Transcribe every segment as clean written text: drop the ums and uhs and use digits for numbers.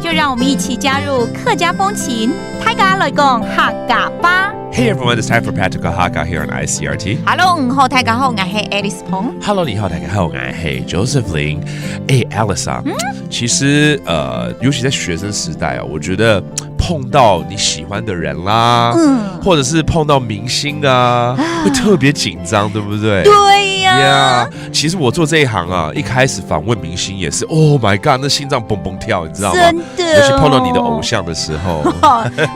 就让我们一起加入客家风情，大家来讲客家吧。Hey everyone, it's time for Practical Hakka here on ICRT. Hello， 大家好，我係 Alice 彭。Hello， 你好，大家好，我係 Josephine。Alice 啊，其实尤其在学生时代我觉得碰到你喜欢的人啦，或者是碰到明星啊，会特别紧张，对不对？对呀。其实我做这一行啊，一开始访问明星也是 ，Oh my God， 那心脏蹦蹦跳，你知道吗？真的，尤其碰到你的偶像的时候。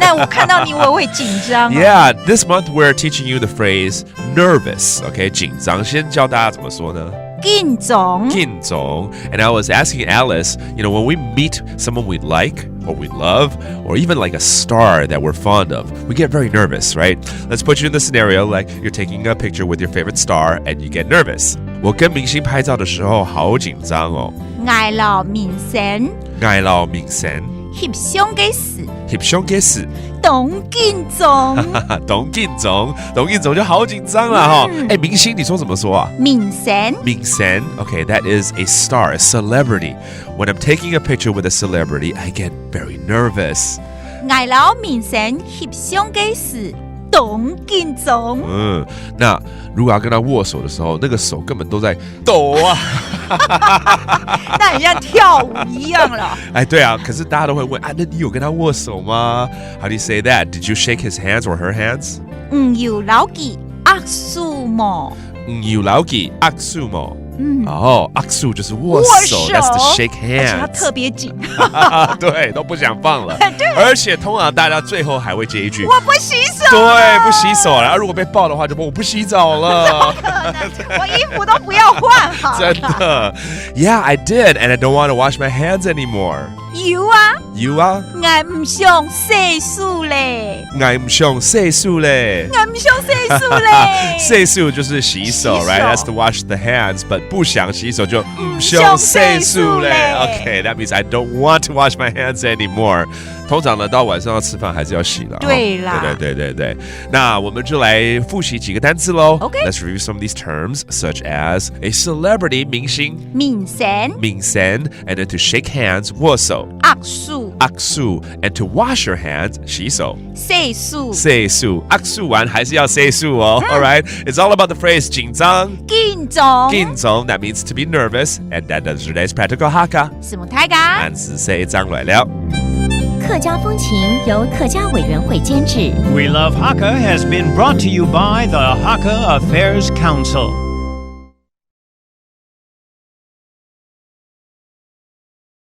那我看到你，我会紧张。Yeah, this month we're teaching you the phrase nervous. Okay, 紧张，先教大家怎么说呢？紧张。紧张。And I was asking Alice, when we meet someone we like or we love, or even like a star that we're fond of, we get very nervous, right? Let's put you in the scenario like you're taking a picture with your favorite star and you get nervous. 我跟明星拍照的时候好紧张哦。愛老明星。愛老明星。翕相嘅事。翕相嘅事。董建總。董建總就好緊張啦哈！明星你說怎麼說啊？明星。明星 ，Okay, that is a star, a celebrity. When I'm taking a picture with a celebrity, I get very nervous. 愛老明星翕相嘅事。董建總。那如果要跟他握手的时候，那个手根本都在抖啊，那很像跳舞一样了。哎，对啊，可是大家都会问啊，那你有跟他握手吗？ How do you say that? Did you shake his hands or her hands? 有留記握手冇？有留記握手冇？握手就是握手 ，That's the shake hands。而且它特别紧，对，都不想放了。而且通常大家最后还会接一句：“我不洗手。”对，不洗手。然后如果被爆的话，就说我不洗澡了。我衣服都不要换好了。真的 ，Yeah, I did, and I don't want to wash my hands anymore. 有啊。有啊。我唔想洗手嘞。我唔想洗手嘞。我唔想洗手嘞。洗手就是洗手 ，right? That's to wash the hands, but 不想洗手就唔想洗手嘞。Okay, that means I don't want to wash my hands anymore. 通常呢，到晚上要吃饭还是要洗了。对啦，对。那我们就来复习几个单字喽。Okay. Let's review some of these terms, such as a celebrity 明星，明星 and then to shake hands 握手，握手 and to wash your hands 洗手，洗手，握手完还是要洗手哦。All right, it's all about the phrase 紧张，that means to be nervous, and that does today's practical Hakka。什麼大家？俺是谁张来了？客家风情由客家委员会监制。 We Love Hakka has been brought to you by the Hakka Affairs Council.